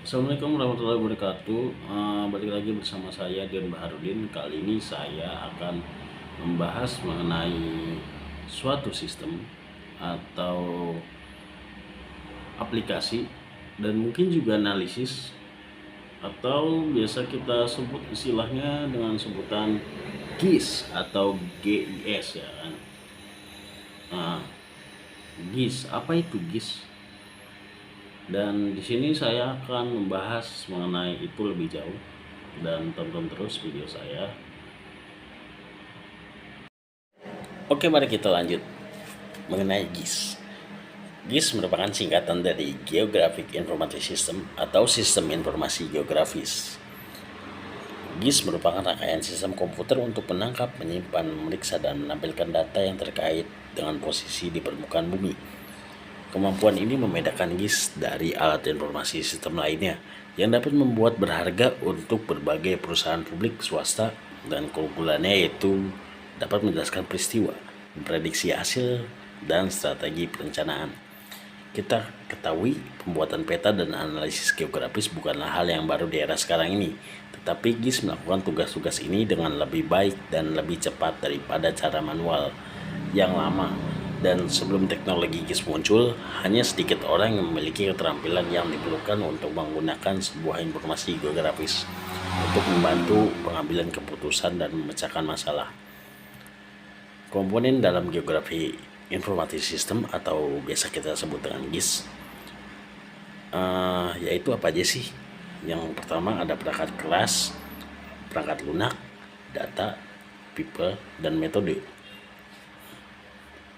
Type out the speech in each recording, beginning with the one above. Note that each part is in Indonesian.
Assalamualaikum warahmatullahi wabarakatuh. Balik lagi bersama saya Dion Baharudin. Kali ini saya akan membahas mengenai suatu sistem atau aplikasi dan mungkin juga analisis atau biasa kita sebut istilahnya dengan sebutan GIS atau GIS ya kan. Nah, GIS, apa itu GIS? Dan di sini saya akan membahas mengenai itu lebih jauh, dan tonton terus video saya. Oke, mari kita lanjut mengenai GIS. GIS merupakan singkatan dari Geographic Information System atau Sistem Informasi Geografis. GIS merupakan rangkaian sistem komputer untuk menangkap, menyimpan, memeriksa, dan menampilkan data yang terkait dengan posisi di permukaan bumi. Kemampuan ini membedakan GIS dari alat informasi sistem lainnya yang dapat membuat berharga untuk berbagai perusahaan publik, swasta, dan keunggulannya yaitu dapat menjelaskan peristiwa, memprediksi hasil, dan strategi perencanaan. Kita ketahui pembuatan peta dan analisis geografis bukanlah hal yang baru di era sekarang ini, tetapi GIS melakukan tugas-tugas ini dengan lebih baik dan lebih cepat daripada cara manual yang lama. Dan sebelum teknologi GIS muncul, hanya sedikit orang yang memiliki keterampilan yang diperlukan untuk menggunakan sebuah informasi geografis untuk membantu pengambilan keputusan dan memecahkan masalah. Komponen dalam geografi informasi sistem atau biasa kita sebut dengan GIS yaitu apa aja sih? Yang pertama ada perangkat keras, perangkat lunak, data, people, dan metode.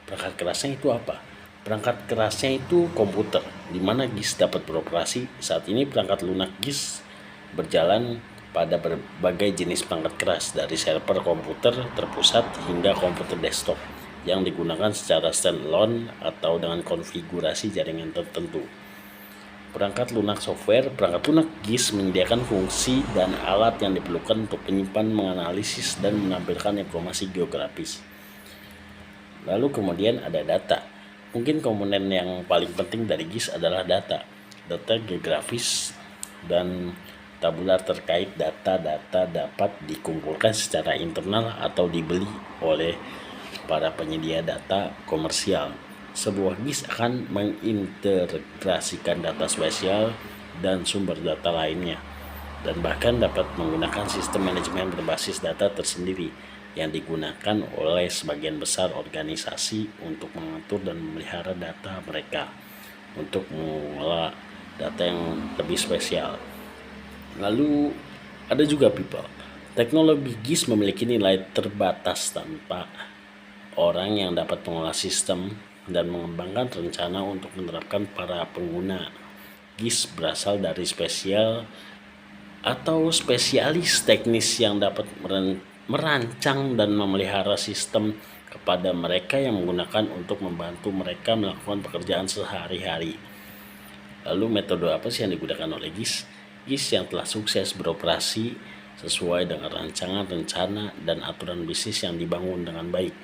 Perangkat kerasnya itu apa? Perangkat kerasnya itu komputer, di mana GIS dapat beroperasi. Saat ini perangkat lunak GIS berjalan pada berbagai jenis perangkat keras, dari server komputer terpusat hingga komputer desktop yang digunakan secara standalone atau dengan konfigurasi jaringan tertentu. Perangkat lunak software, perangkat lunak GIS menyediakan fungsi dan alat yang diperlukan untuk menyimpan, menganalisis, dan menampilkan informasi geografis. Lalu kemudian ada data. Mungkin komponen yang paling penting dari GIS adalah data. Data geografis dan tabular terkait data-data dapat dikumpulkan secara internal atau dibeli oleh para penyedia data komersial. Sebuah GIS akan mengintegrasikan data spesial dan sumber data lainnya, dan bahkan dapat menggunakan sistem manajemen berbasis data tersendiri yang digunakan oleh sebagian besar organisasi untuk mengatur dan memelihara data mereka untuk mengelola data yang lebih spesial. Lalu ada juga people. Teknologi GIS memiliki nilai terbatas tanpa orang yang dapat mengolah sistem dan mengembangkan rencana untuk menerapkan para pengguna. GIS berasal dari spesial atau spesialis teknis yang dapat merancang dan memelihara sistem kepada mereka yang menggunakan untuk membantu mereka melakukan pekerjaan sehari-hari. Lalu metode apa sih yang digunakan oleh GIS? GIS yang telah sukses beroperasi sesuai dengan rancangan, rencana, dan aturan bisnis yang dibangun dengan baik,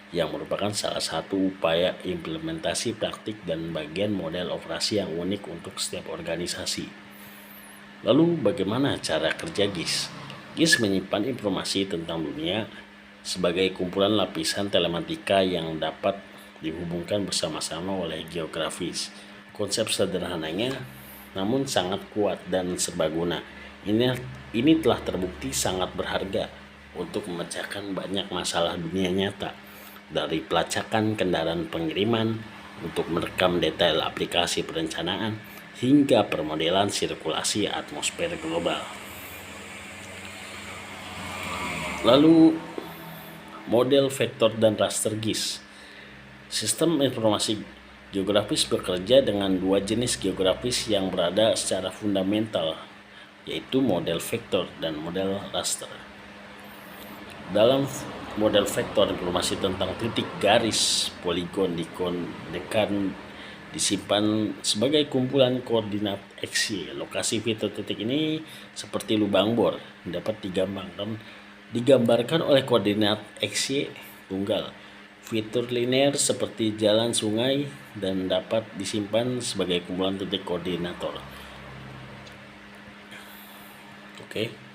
yang merupakan salah satu upaya implementasi praktik dan bagian model operasi yang unik untuk setiap organisasi. Lalu bagaimana cara kerja GIS? GIS menyimpan informasi tentang dunia sebagai kumpulan lapisan telematika yang dapat dihubungkan bersama-sama oleh geografis. Konsep sederhananya namun sangat kuat dan serbaguna. Ini telah terbukti sangat berharga untuk memecahkan banyak masalah dunia nyata, dari pelacakan kendaraan pengiriman untuk merekam detail aplikasi perencanaan hingga permodelan sirkulasi atmosfer global. Lalu model vektor dan raster GIS. Sistem informasi geografis bekerja dengan dua jenis geografis yang berada secara fundamental, yaitu model vektor dan model raster. Dalam model vektor, informasi tentang titik, garis, poligon, dekan disimpan sebagai kumpulan koordinat XY. Lokasi fitur titik ini seperti lubang bor, dapat digambarkan oleh koordinat XY tunggal. Fitur linear seperti jalan, sungai, dan dapat disimpan sebagai kumpulan titik koordinator. Oke.